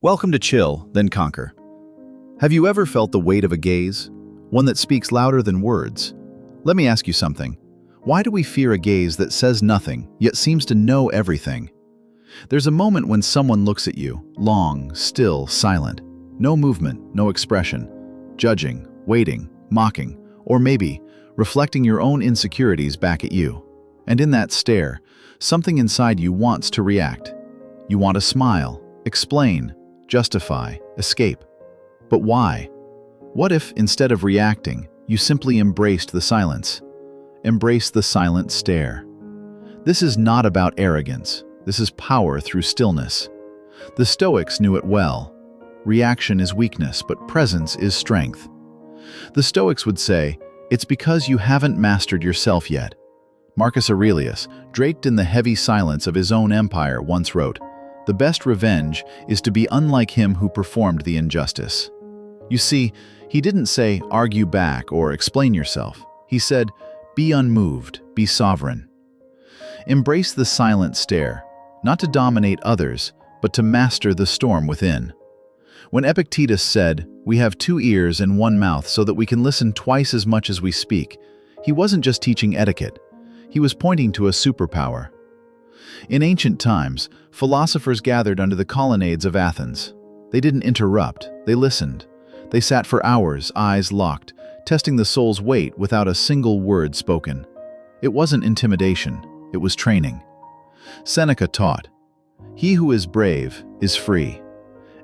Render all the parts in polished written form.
Welcome to Chill, Then Conquer. Have you ever felt the weight of a gaze? One that speaks louder than words? Let me ask you something. Why do we fear a gaze that says nothing, yet seems to know everything? There's a moment when someone looks at you, long, still, silent. No movement, no expression. Judging, waiting, mocking, or maybe reflecting your own insecurities back at you. And in that stare, something inside you wants to react. You want to smile, explain, justify, escape. But why? What if, instead of reacting, you simply embraced the silence? Embrace the silent stare. This is not about arrogance. This is power through stillness. The Stoics knew it well. Reaction is weakness, but presence is strength. The Stoics would say, it's because you haven't mastered yourself yet. Marcus Aurelius, draped in the heavy silence of his own empire, once wrote, "The best revenge is to be unlike him who performed the injustice." You see, he didn't say, argue back or explain yourself. He said, be unmoved, be sovereign. Embrace the silent stare, not to dominate others, but to master the storm within. When Epictetus said, "We have 2 ears and 1 mouth so that we can listen twice as much as we speak," he wasn't just teaching etiquette. He was pointing to a superpower. In ancient times, philosophers gathered under the colonnades of Athens. They didn't interrupt, they listened. They sat for hours, eyes locked, testing the soul's weight without a single word spoken. It wasn't intimidation, it was training. Seneca taught, "He who is brave is free."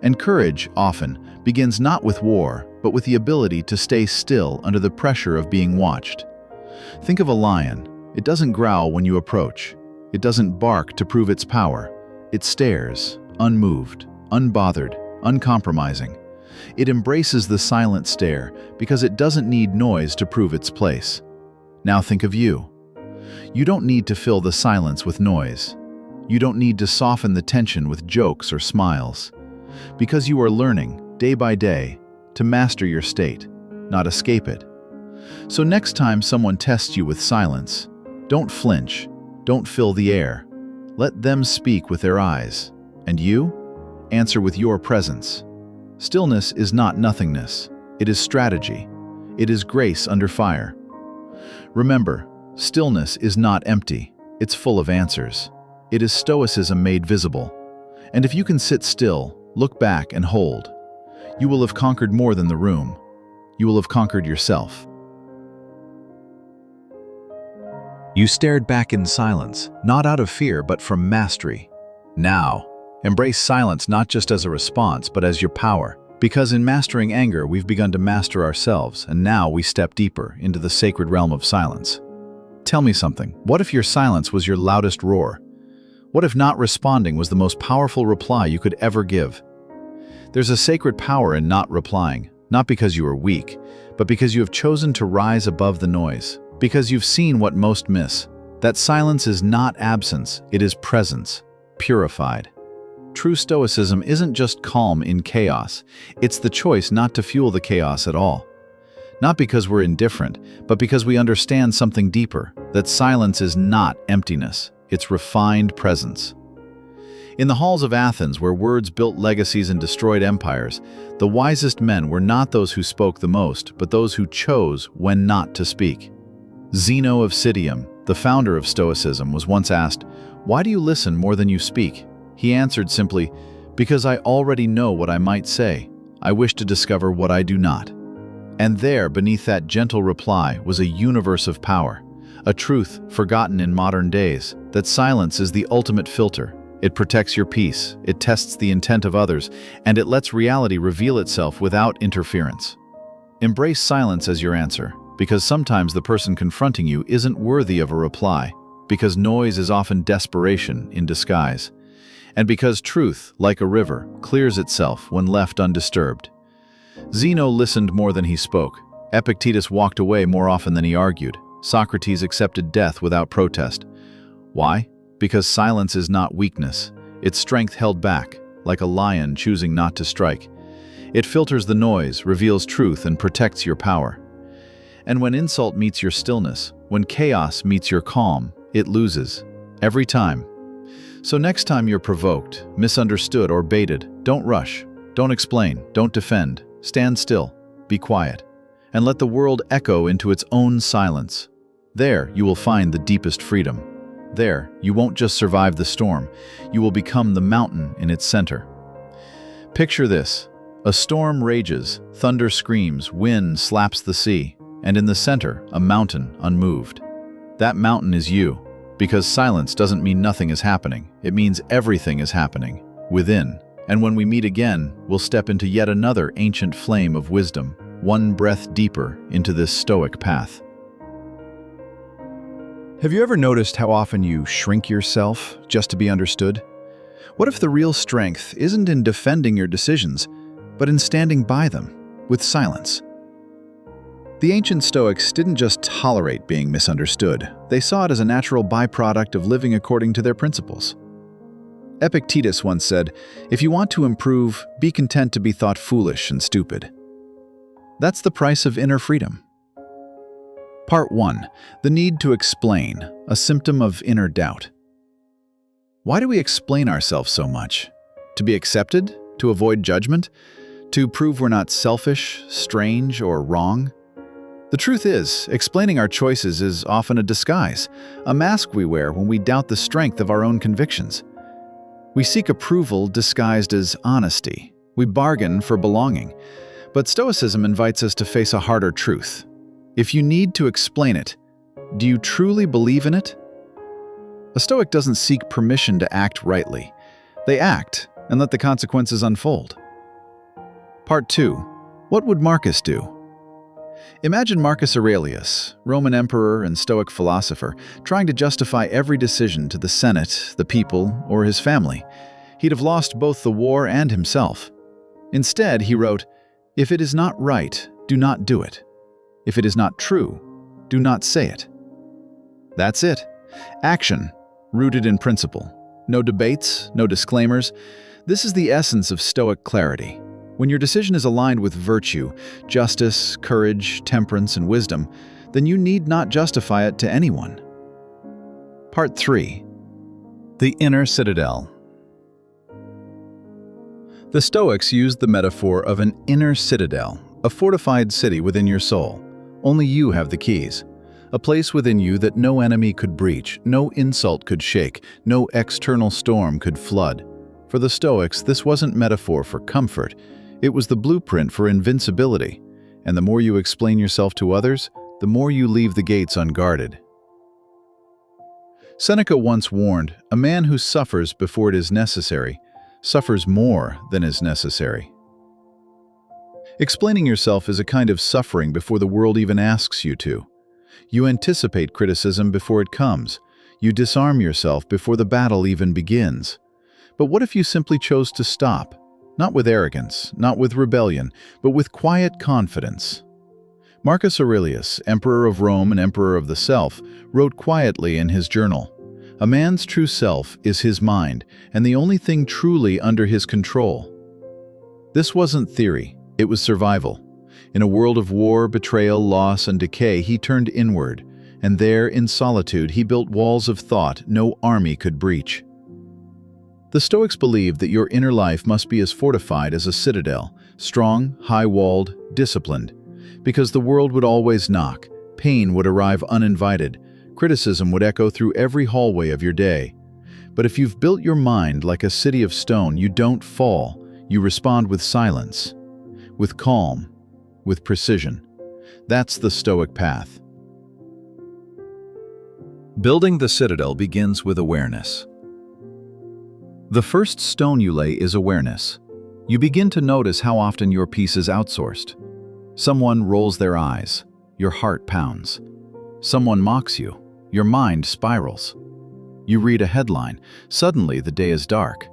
And courage, often, begins not with war, but with the ability to stay still under the pressure of being watched. Think of a lion. It doesn't growl when you approach. It doesn't bark to prove its power. It stares, unmoved, unbothered, uncompromising. It embraces the silent stare because it doesn't need noise to prove its place. Now think of you. You don't need to fill the silence with noise. You don't need to soften the tension with jokes or smiles. Because you are learning, day by day, to master your state, not escape it. So next time someone tests you with silence, don't flinch, don't fill the air. Let them speak with their eyes. And you? Answer with your presence. Stillness is not nothingness. It is strategy. It is grace under fire. Remember, stillness is not empty. It's full of answers. It is stoicism made visible. And if you can sit still, look back and hold, you will have conquered more than the room. You will have conquered yourself. You stared back in silence, not out of fear, but from mastery. Now, embrace silence not just as a response, but as your power. Because in mastering anger, we've begun to master ourselves, and now we step deeper into the sacred realm of silence. Tell me something. What if your silence was your loudest roar? What if not responding was the most powerful reply you could ever give? There's a sacred power in not replying, not because you are weak, but because you have chosen to rise above the noise. Because you've seen what most miss. That silence is not absence, it is presence, purified. True stoicism isn't just calm in chaos, it's the choice not to fuel the chaos at all. Not because we're indifferent, but because we understand something deeper, that silence is not emptiness, it's refined presence. In the halls of Athens, where words built legacies and destroyed empires, the wisest men were not those who spoke the most, but those who chose when not to speak. Zeno of Citium, the founder of Stoicism, was once asked, "Why do you listen more than you speak?" He answered simply, "Because I already know what I might say. I wish to discover what I do not." And there, beneath that gentle reply, was a universe of power, a truth forgotten in modern days, that silence is the ultimate filter. It protects your peace, it tests the intent of others, and it lets reality reveal itself without interference. Embrace silence as your answer. Because sometimes the person confronting you isn't worthy of a reply, because noise is often desperation in disguise, and because truth, like a river, clears itself when left undisturbed. Zeno listened more than he spoke. Epictetus walked away more often than he argued. Socrates accepted death without protest. Why? Because silence is not weakness. It's strength held back, like a lion choosing not to strike. It filters the noise, reveals truth, and protects your power. And when insult meets your stillness, when chaos meets your calm, it loses. Every time. So next time you're provoked, misunderstood, or baited, don't rush. Don't explain, don't defend. Stand still, be quiet, and let the world echo into its own silence. There, you will find the deepest freedom. There, you won't just survive the storm, you will become the mountain in its center. Picture this. A storm rages, thunder screams, wind slaps the sea, and in the center, a mountain unmoved. That mountain is you, because silence doesn't mean nothing is happening. It means everything is happening, within. And when we meet again, we'll step into yet another ancient flame of wisdom, one breath deeper into this Stoic path. Have you ever noticed how often you shrink yourself just to be understood? What if the real strength isn't in defending your decisions, but in standing by them, with silence? The ancient Stoics didn't just tolerate being misunderstood, they saw it as a natural byproduct of living according to their principles. Epictetus once said, "If you want to improve, be content to be thought foolish and stupid." That's the price of inner freedom. Part 1. The need to explain, a symptom of inner doubt. Why do we explain ourselves so much? To be accepted? To avoid judgment? To prove we're not selfish, strange, or wrong? The truth is, explaining our choices is often a disguise, a mask we wear when we doubt the strength of our own convictions. We seek approval disguised as honesty. We bargain for belonging. But Stoicism invites us to face a harder truth. If you need to explain it, do you truly believe in it? A Stoic doesn't seek permission to act rightly. They act and let the consequences unfold. Part 2. What would Marcus do? Imagine Marcus Aurelius, Roman emperor and Stoic philosopher, trying to justify every decision to the Senate, the people, or his family. He'd have lost both the war and himself. Instead, he wrote, "If it is not right, do not do it. If it is not true, do not say it." That's it. Action, rooted in principle. No debates, no disclaimers. This is the essence of Stoic clarity. When your decision is aligned with virtue, justice, courage, temperance, and wisdom, then you need not justify it to anyone. Part 3. The Inner Citadel. The Stoics used the metaphor of an inner citadel, a fortified city within your soul. Only you have the keys. A place within you that no enemy could breach, no insult could shake, no external storm could flood. For the Stoics, this wasn't metaphor for comfort. It was the blueprint for invincibility, and the more you explain yourself to others, the more you leave the gates unguarded. Seneca once warned, "A man who suffers before it is necessary, suffers more than is necessary." Explaining yourself is a kind of suffering before the world even asks you to. You anticipate criticism before it comes. You disarm yourself before the battle even begins. But what if you simply chose to stop? Not with arrogance, not with rebellion, but with quiet confidence. Marcus Aurelius, emperor of Rome and emperor of the self, wrote quietly in his journal, "A man's true self is his mind, and the only thing truly under his control." This wasn't theory, it was survival. In a world of war, betrayal, loss, and decay, he turned inward, and there, in solitude, he built walls of thought no army could breach. The Stoics believed that your inner life must be as fortified as a citadel, strong, high-walled, disciplined. Because the world would always knock, pain would arrive uninvited, criticism would echo through every hallway of your day. But if you've built your mind like a city of stone, you don't fall, you respond with silence, with calm, with precision. That's the Stoic path. Building the citadel begins with awareness. The first stone you lay is awareness. You begin to notice how often your peace is outsourced. Someone rolls their eyes, your heart pounds. Someone mocks you, your mind spirals. You read a headline, suddenly the day is dark.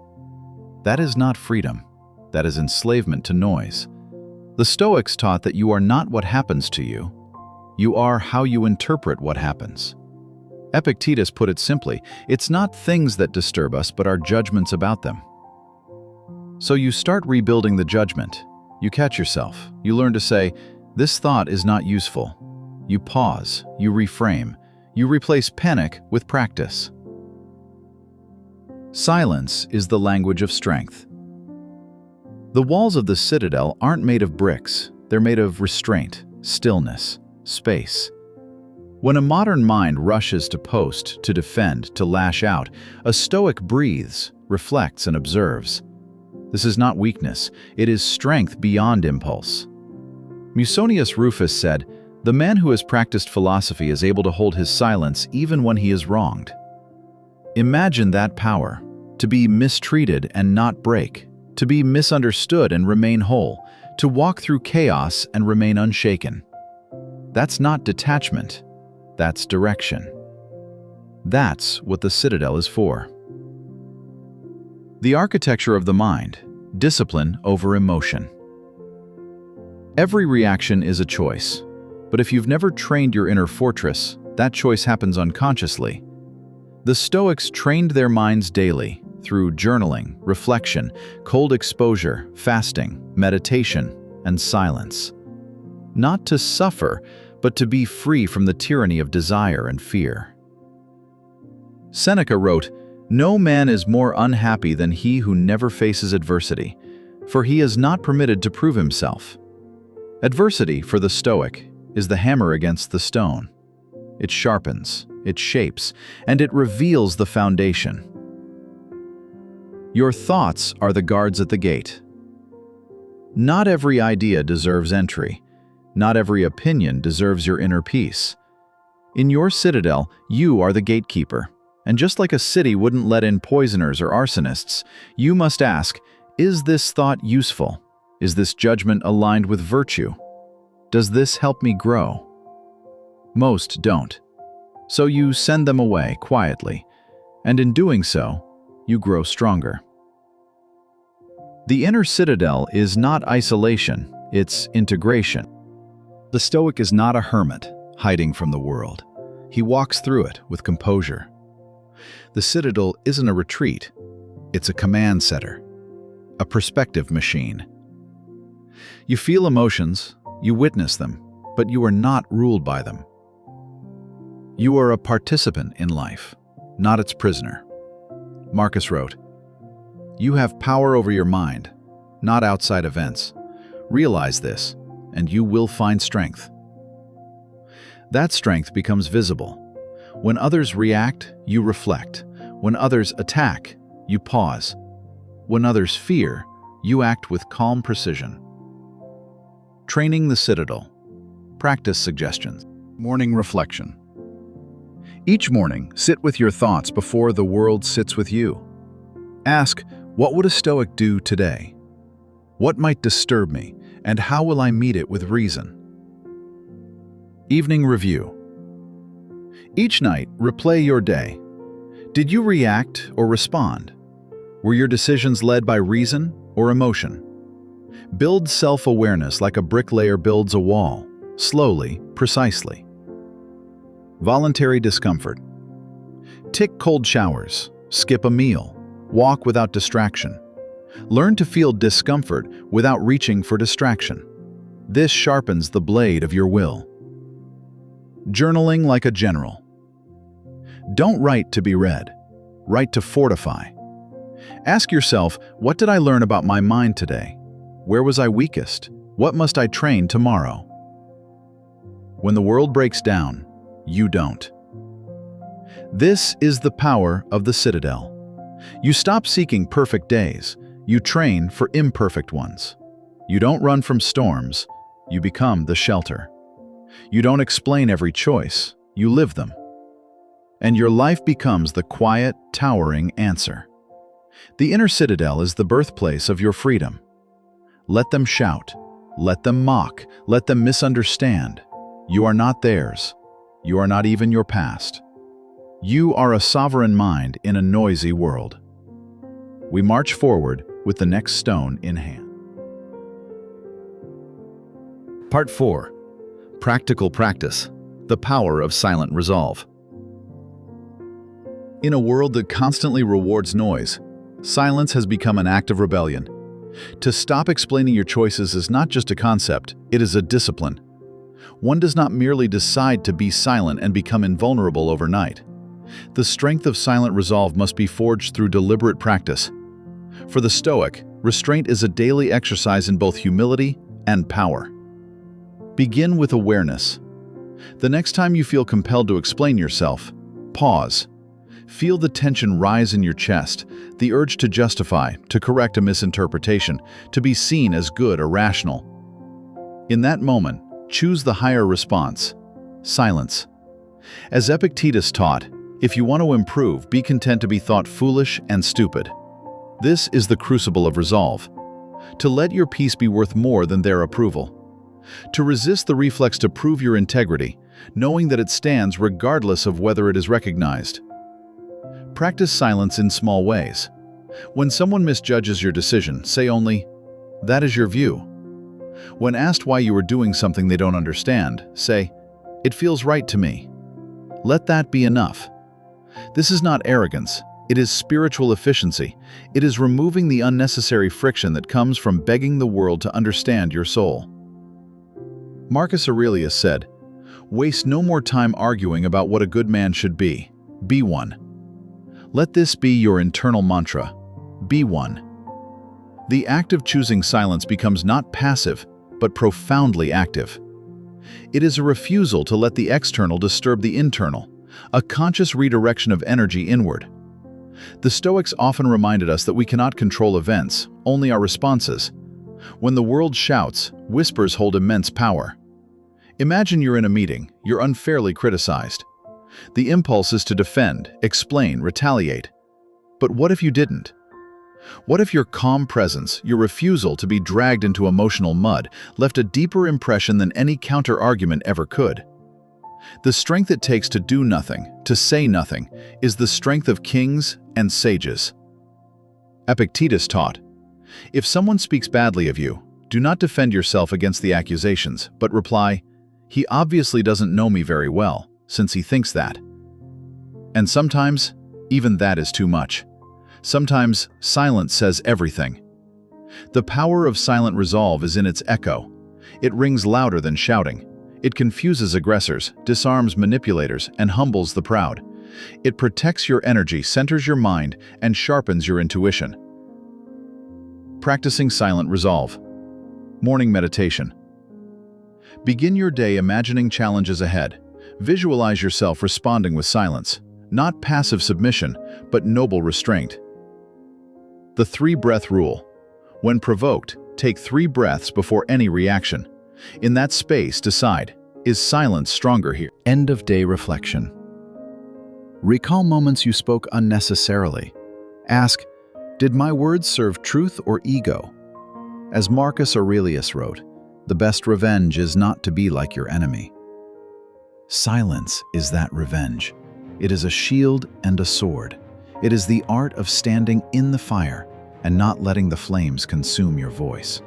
That is not freedom. That is enslavement to noise. The Stoics taught that you are not what happens to you. You are how you interpret what happens. Epictetus put it simply, it's not things that disturb us, but our judgments about them. So you start rebuilding the judgment. You catch yourself. You learn to say, this thought is not useful. You pause. You reframe. You replace panic with practice. Silence is the language of strength. The walls of the citadel aren't made of bricks, they're made of restraint, stillness, space. When a modern mind rushes to post, to defend, to lash out, a Stoic breathes, reflects, and observes. This is not weakness, it is strength beyond impulse. Musonius Rufus said, "The man who has practiced philosophy is able to hold his silence even when he is wronged." Imagine that power, to be mistreated and not break, to be misunderstood and remain whole, to walk through chaos and remain unshaken. That's not detachment, that's direction. That's what the citadel is for. The architecture of the mind, discipline over emotion. Every reaction is a choice, but if you've never trained your inner fortress, that choice happens unconsciously. The Stoics trained their minds daily through journaling, reflection, cold exposure, fasting, meditation, and silence. Not to suffer, but to be free from the tyranny of desire and fear. Seneca wrote, "No man is more unhappy than he who never faces adversity, for he is not permitted to prove himself." Adversity, for the Stoic, is the hammer against the stone. It sharpens, it shapes, and it reveals the foundation. Your thoughts are the guards at the gate. Not every idea deserves entry. Not every opinion deserves your inner peace. In your citadel, you are the gatekeeper. And just like a city wouldn't let in poisoners or arsonists, you must ask, is this thought useful? Is this judgment aligned with virtue? Does this help me grow? Most don't. So you send them away quietly, and in doing so, you grow stronger. The inner citadel is not isolation, it's integration. The Stoic is not a hermit, hiding from the world. He walks through it with composure. The citadel isn't a retreat, it's a command setter, a perspective machine. You feel emotions, you witness them, but you are not ruled by them. You are a participant in life, not its prisoner. Marcus wrote, "You have power over your mind, not outside events. Realize this, and you will find strength." That strength becomes visible. When others react, you reflect. When others attack, you pause. When others fear, you act with calm precision. Training the citadel. Practice suggestions. Morning reflection. Each morning, sit with your thoughts before the world sits with you. Ask, what would a Stoic do today? What might disturb me, and how will I meet it with reason? Evening review. Each night, replay your day. Did you react or respond? Were your decisions led by reason or emotion? Build self-awareness like a bricklayer builds a wall, slowly, precisely. Voluntary discomfort. Take cold showers, skip a meal, walk without distraction. Learn to feel discomfort without reaching for distraction. This sharpens the blade of your will. Journaling like a general. Don't write to be read, write to fortify. Ask yourself, what did I learn about my mind today? Where was I weakest? What must I train tomorrow? When the world breaks down, you don't. This is the power of the citadel. You stop seeking perfect days. You train for imperfect ones. You don't run from storms. You become the shelter. You don't explain every choice. You live them. And your life becomes the quiet, towering answer. The inner citadel is the birthplace of your freedom. Let them shout. Let them mock. Let them misunderstand. You are not theirs. You are not even your past. You are a sovereign mind in a noisy world. We march forward with the next stone in hand. Part 4. Practical practice. The power of silent resolve. In a world that constantly rewards noise, silence has become an act of rebellion. To stop explaining your choices is not just a concept, it is a discipline. One does not merely decide to be silent and become invulnerable overnight. The strength of silent resolve must be forged through deliberate practice. For the Stoic, Restraint is a daily exercise in both humility and power. Begin with awareness. The next time you feel compelled to explain yourself, pause. Feel the tension rise in your chest, the urge to justify, to correct a misinterpretation, to be seen as good or rational. In that moment, choose the higher response: silence. As Epictetus taught, if you want to improve, be content to be thought foolish and stupid. This is the crucible of resolve. To let your peace be worth more than their approval. To resist the reflex to prove your integrity, knowing that it stands regardless of whether it is recognized. Practice silence in small ways. When someone misjudges your decision, say only, "That is your view." When asked why you are doing something they don't understand, say, "It feels right to me." Let that be enough. This is not arrogance. It is spiritual efficiency. It is removing the unnecessary friction that comes from begging the world to understand your soul. Marcus Aurelius said, "Waste no more time arguing about what a good man should be. Be one." Let this be your internal mantra. Be one. The act of choosing silence becomes not passive, but profoundly active. It is a refusal to let the external disturb the internal, a conscious redirection of energy inward. The Stoics often reminded us that we cannot control events, only our responses. When the world shouts, whispers hold immense power. Imagine you're in a meeting, you're unfairly criticized. The impulse is to defend, explain, retaliate. But what if you didn't? What if your calm presence, your refusal to be dragged into emotional mud, left a deeper impression than any counter-argument ever could? The strength it takes to do nothing, to say nothing, is the strength of kings and sages. Epictetus taught, "If someone speaks badly of you, do not defend yourself against the accusations, but reply, 'He obviously doesn't know me very well, since he thinks that.' And sometimes, even that is too much. Sometimes, silence says everything. The power of silent resolve is in its echo. It rings louder than shouting. It confuses aggressors, disarms manipulators, and humbles the proud. It protects your energy, centers your mind, and sharpens your intuition. Practicing silent resolve. Morning meditation. Begin your day imagining challenges ahead. Visualize yourself responding with silence, not passive submission, but noble restraint. The 3-breath rule. When provoked, take 3 breaths before any reaction. In that space, decide, is silence stronger here? End of day reflection. Recall moments you spoke unnecessarily. Ask, did my words serve truth or ego? As Marcus Aurelius wrote, the best revenge is not to be like your enemy. Silence is that revenge. It is a shield and a sword. It is the art of standing in the fire and not letting the flames consume your voice.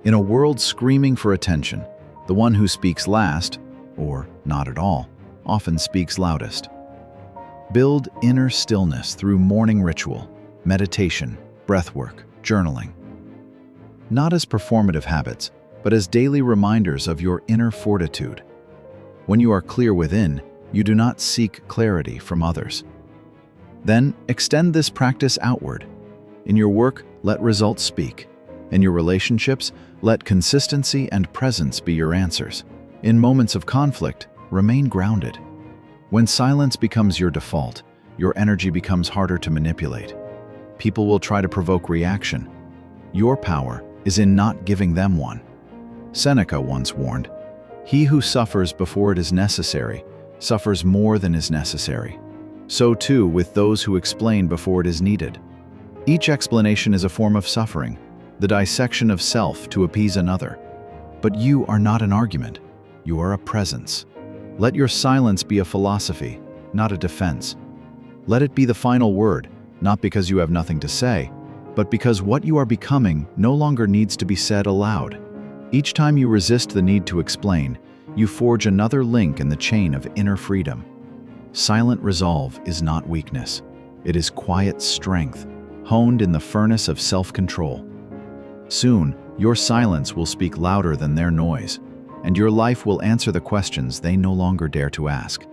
In a world screaming for attention, the one who speaks last, or not at all, often speaks loudest. Build inner stillness through morning ritual, meditation, breathwork, journaling. Not as performative habits, but as daily reminders of your inner fortitude. When you are clear within, you do not seek clarity from others. Then extend this practice outward. In your work, let results speak. In your relationships, let consistency and presence be your answers. In moments of conflict, remain grounded. When silence becomes your default, your energy becomes harder to manipulate. People will try to provoke reaction. Your power is in not giving them one. Seneca once warned, "He who suffers before it is necessary, suffers more than is necessary. So too with those who explain before it is needed." Each explanation is a form of suffering, the dissection of self to appease another. But you are not an argument. You are a presence. Let your silence be a philosophy, not a defense. Let it be the final word, not because you have nothing to say, but because what you are becoming no longer needs to be said aloud. Each time you resist the need to explain, you forge another link in the chain of inner freedom. Silent resolve is not weakness. It is quiet strength, honed in the furnace of self-control. Soon, your silence will speak louder than their noise, and your life will answer the questions they no longer dare to ask.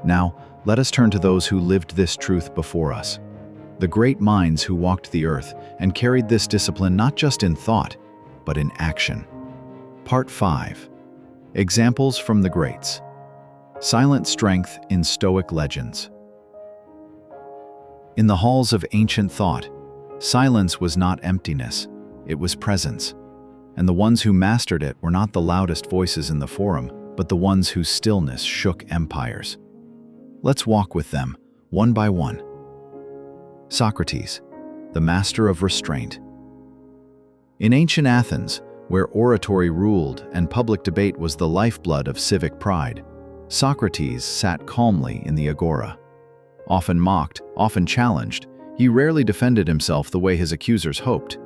Now, let us turn to those who lived this truth before us. the great minds who walked the earth and carried this discipline not just in thought, but in action. Part 5. Examples from the Greats. Silent strength in Stoic legends. In the halls of ancient thought, silence was not emptiness, it was presence. And the ones who mastered it were not the loudest voices in the forum, but the ones whose stillness shook empires. Let's walk with them, one by one. Socrates, the master of restraint. In ancient Athens, where oratory ruled and public debate was the lifeblood of civic pride, Socrates sat calmly in the agora. Often mocked, often challenged, he rarely defended himself the way his accusers hoped.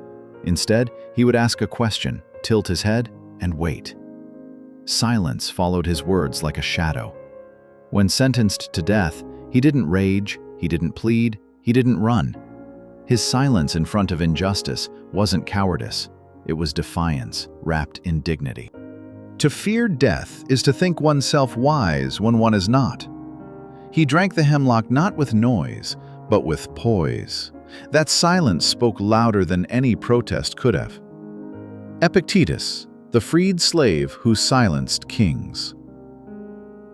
Instead, he would ask a question, tilt his head, and wait. Silence followed his words like a shadow. When sentenced to death, he didn't rage, he didn't plead, he didn't run. His silence in front of injustice wasn't cowardice, it was defiance wrapped in dignity. To fear death is to think oneself wise when one is not. He drank the hemlock not with noise, but with poise. That silence spoke louder than any protest could have. Epictetus, the freed slave who silenced kings.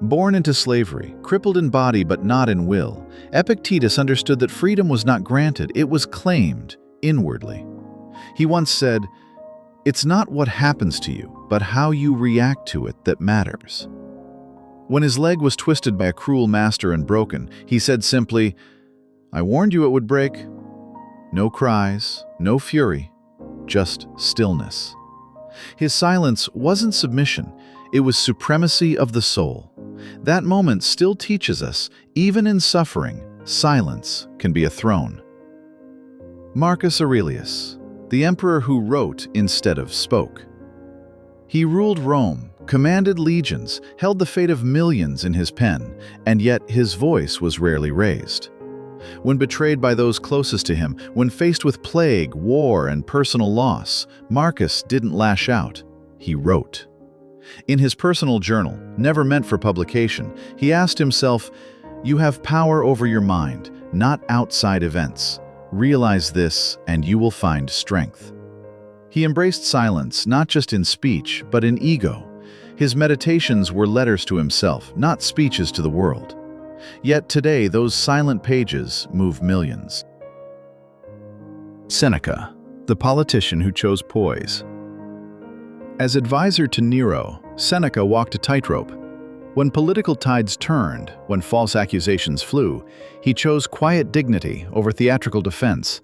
Born into slavery, crippled in body but not in will, Epictetus understood that freedom was not granted, it was claimed inwardly. He once said, "It's not what happens to you, but how you react to it that matters." When his leg was twisted by a cruel master and broken, he said simply, "I warned you it would break." No cries, no fury, just stillness. His silence wasn't submission, it was supremacy of the soul. That moment still teaches us, even in suffering, silence can be a throne. Marcus Aurelius, the emperor who wrote instead of spoke. He ruled Rome, commanded legions, held the fate of millions in his pen, and yet his voice was rarely raised. When betrayed by those closest to him, when faced with plague, war, and personal loss, Marcus didn't lash out, he wrote. In his personal journal, never meant for publication, he asked himself, "You have power over your mind, not outside events. Realize this, and you will find strength." He embraced silence, not just in speech, but in ego. His meditations were letters to himself, not speeches to the world. Yet today, those silent pages move millions. Seneca, the politician who chose poise. As advisor to Nero, Seneca walked a tightrope. When political tides turned, when false accusations flew, he chose quiet dignity over theatrical defense.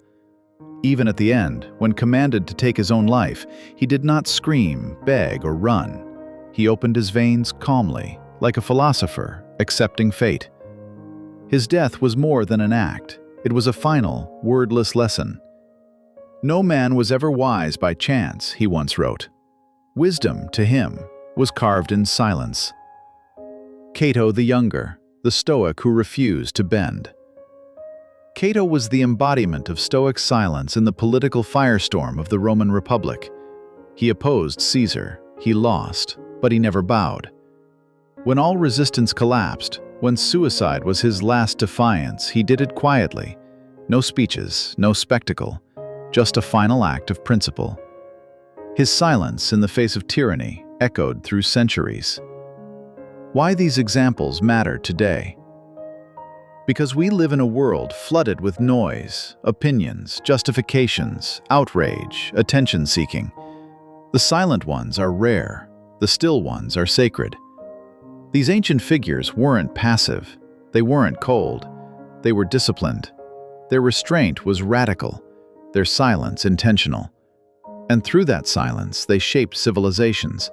Even at the end, when commanded to take his own life, he did not scream, beg, or run. He opened his veins calmly, like a philosopher, accepting fate. His death was more than an act. It was a final, wordless lesson. "No man was ever wise by chance," he once wrote. Wisdom, to him, was carved in silence. Cato the Younger, the Stoic who refused to bend. Cato was the embodiment of Stoic silence in the political firestorm of the Roman Republic. He opposed Caesar, he lost, but he never bowed. When all resistance collapsed, when suicide was his last defiance, he did it quietly. No speeches, no spectacle, just a final act of principle. His silence in the face of tyranny echoed through centuries. Why these examples matter today? Because we live in a world flooded with noise, opinions, justifications, outrage, attention-seeking. The silent ones are rare, the still ones are sacred. These ancient figures weren't passive, they weren't cold, they were disciplined. Their restraint was radical, their silence intentional. And through that silence, they shaped civilizations.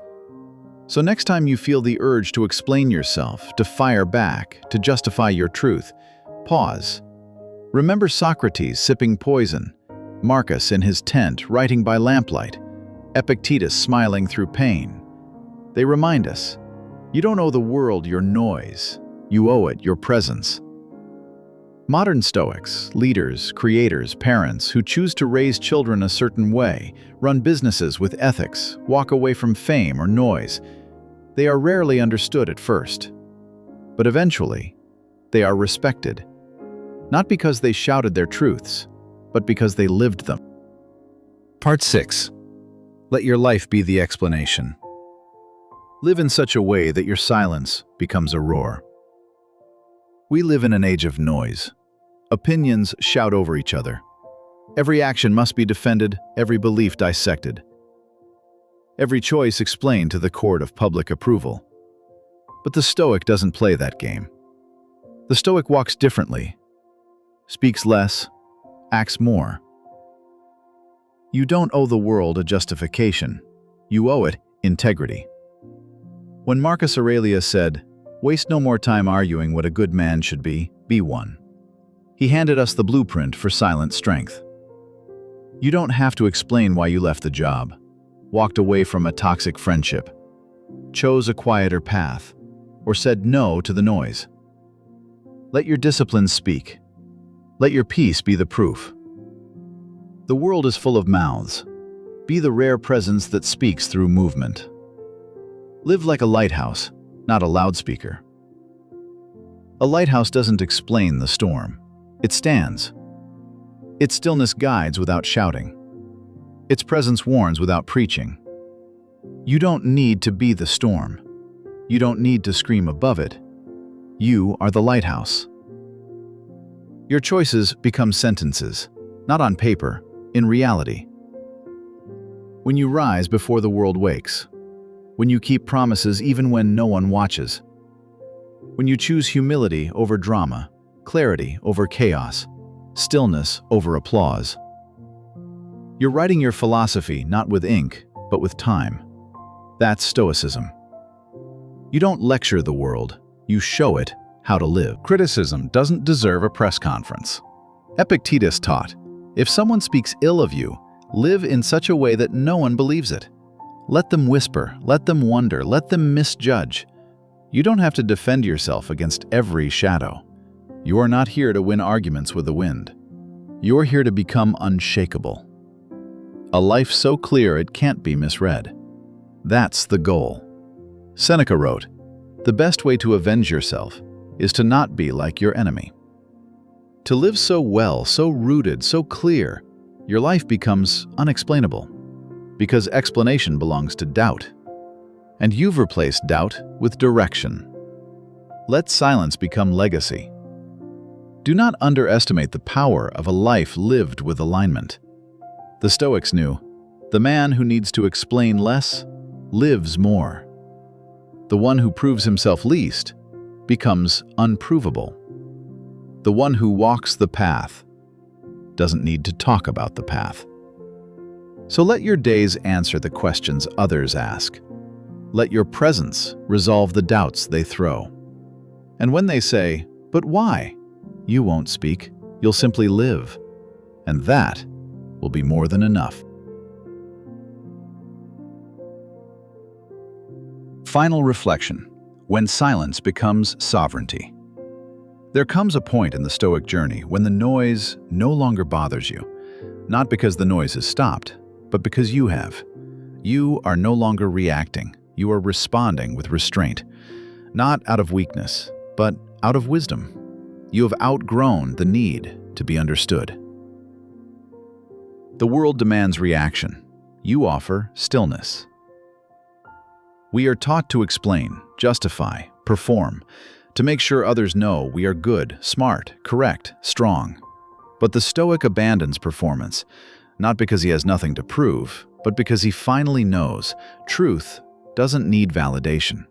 So next time you feel the urge to explain yourself, to fire back, to justify your truth, pause. Remember Socrates sipping poison, Marcus in his tent writing by lamplight, Epictetus smiling through pain. They remind us, you don't owe the world your noise, you owe it your presence. Modern Stoics, leaders, creators, parents who choose to raise children a certain way, run businesses with ethics, walk away from fame or noise, they are rarely understood at first. But eventually, they are respected. not because they shouted their truths, but because they lived them. Part 6. Let your life be the explanation. Live in such a way that your silence becomes a roar. We live in an age of noise. Opinions shout over each other. Every action must be defended, every belief dissected. Every choice explained to the court of public approval. But the Stoic doesn't play that game. The Stoic walks differently, speaks less, acts more. You don't owe the world a justification. You owe it integrity. When Marcus Aurelius said, "Waste no more time arguing what a good man should be one," he handed us the blueprint for silent strength. You don't have to explain why you left the job, walked away from a toxic friendship, chose a quieter path, or said no to the noise. Let your discipline speak. Let your peace be the proof. The world is full of mouths. Be the rare presence that speaks through movement. Live like a lighthouse, not a loudspeaker. A lighthouse doesn't explain the storm. It stands. Its stillness guides without shouting. Its presence warns without preaching. You don't need to be the storm. You don't need to scream above it. You are the lighthouse. Your choices become sentences, not on paper, in reality. When you rise before the world wakes, when you keep promises even when no one watches, when you choose humility over drama, clarity over chaos, stillness over applause. You're writing your philosophy not with ink, but with time. That's Stoicism. You don't lecture the world, you show it how to live. Criticism doesn't deserve a press conference. Epictetus taught, if someone speaks ill of you, live in such a way that no one believes it. Let them whisper, let them wonder, let them misjudge. You don't have to defend yourself against every shadow. You are not here to win arguments with the wind. You're here to become unshakable. A life so clear it can't be misread. That's the goal. Seneca wrote, "The best way to avenge yourself is to not be like your enemy." To live so well, so rooted, so clear, your life becomes unexplainable, because explanation belongs to doubt. And you've replaced doubt with direction. Let silence become legacy. Do not underestimate the power of a life lived with alignment. The Stoics knew, the man who needs to explain less lives more. The one who proves himself least becomes unprovable. The one who walks the path doesn't need to talk about the path. So let your days answer the questions others ask. Let your presence resolve the doubts they throw. And when they say, "But why?" you won't speak, you'll simply live. And that will be more than enough. Final reflection: when silence becomes sovereignty. There comes a point in the Stoic journey when the noise no longer bothers you, not because the noise has stopped, but because you have. You are no longer reacting, you are responding with restraint, not out of weakness, but out of wisdom. You have outgrown the need to be understood. The world demands reaction. You offer stillness. We are taught to explain, justify, perform, to make sure others know we are good, smart, correct, strong. But the Stoic abandons performance, not because he has nothing to prove, but because he finally knows truth doesn't need validation.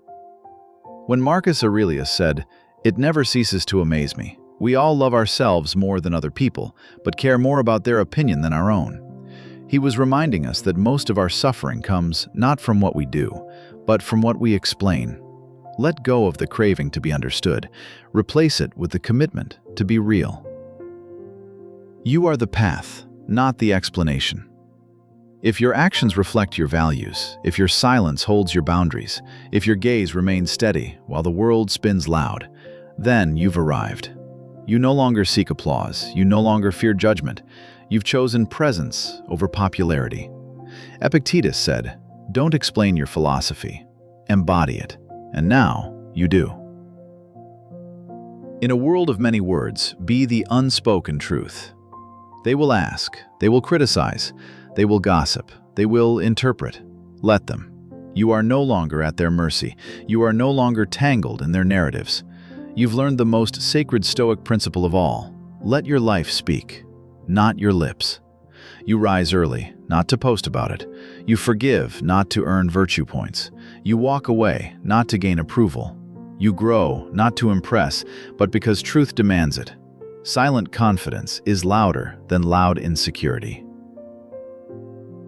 When Marcus Aurelius said, "It never ceases to amaze me. We all love ourselves more than other people, but care more about their opinion than our own," he was reminding us that most of our suffering comes not from what we do, but from what we explain. Let go of the craving to be understood. Replace it with the commitment to be real. You are the path, not the explanation. If your actions reflect your values, if your silence holds your boundaries, if your gaze remains steady while the world spins loud, then you've arrived. You no longer seek applause. You no longer fear judgment. You've chosen presence over popularity. Epictetus said, "Don't explain your philosophy. Embody it." And now you do. In a world of many words, be the unspoken truth. They will ask, they will criticize, they will gossip, they will interpret. Let them. You are no longer at their mercy. You are no longer tangled in their narratives. You've learned the most sacred Stoic principle of all. Let your life speak, not your lips. You rise early, not to post about it. You forgive, not to earn virtue points. You walk away, not to gain approval. You grow, not to impress, but because truth demands it. Silent confidence is louder than loud insecurity.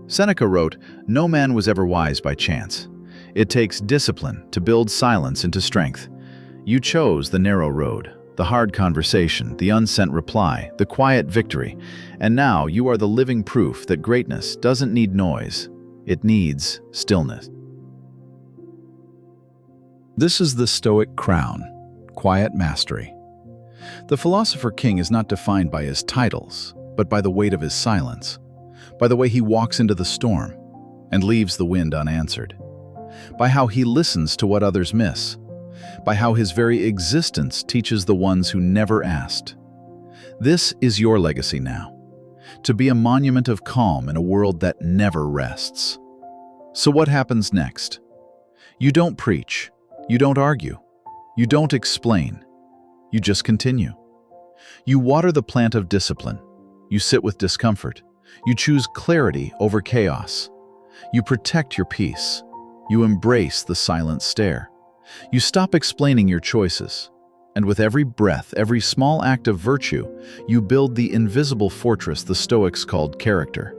Seneca wrote, "No man was ever wise by chance. It takes discipline to build silence into strength." You chose the narrow road, the hard conversation, the unsent reply, the quiet victory, and now you are the living proof that greatness doesn't need noise, it needs stillness. This is the Stoic crown, quiet mastery. The philosopher king is not defined by his titles, but by the weight of his silence, by the way he walks into the storm and leaves the wind unanswered, by how he listens to what others miss, by how his very existence teaches the ones who never asked. This is your legacy now, to be a monument of calm in a world that never rests. So what happens next? You don't preach, you don't argue, you don't explain, you just continue. You water the plant of discipline, you sit with discomfort, you choose clarity over chaos, you protect your peace, you embrace the silent stare. You stop explaining your choices, and with every breath, every small act of virtue, you build the invisible fortress the Stoics called character.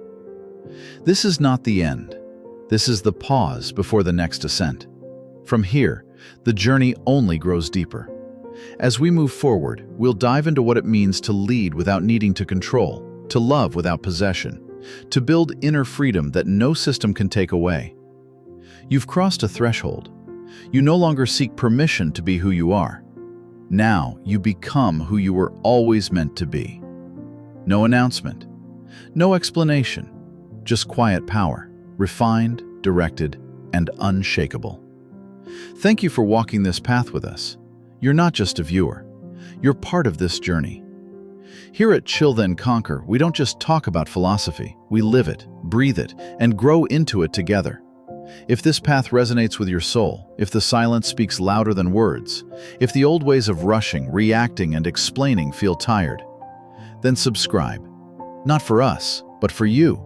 This is not the end. This is the pause before the next ascent. From here, the journey only grows deeper. As we move forward, we'll dive into what it means to lead without needing to control, to love without possession, to build inner freedom that no system can take away. You've crossed a threshold. You no longer seek permission to be who you are. Now you become who you were always meant to be. No announcement, no explanation, just quiet power, refined, directed, and unshakable. Thank you for walking this path with us. You're not just a viewer. You're part of this journey. Here at Chill Then Conquer, we don't just talk about philosophy. We live it, breathe it, and grow into it together. If this path resonates with your soul, if the silence speaks louder than words, if the old ways of rushing, reacting, and explaining feel tired, then subscribe. Not for us, but for you.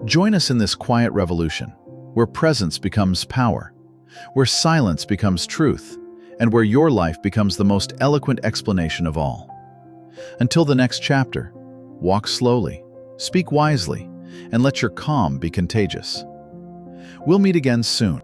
Join us in this quiet revolution, where presence becomes power, where silence becomes truth, and where your life becomes the most eloquent explanation of all. Until the next chapter, walk slowly, speak wisely, and let your calm be contagious. We'll meet again soon.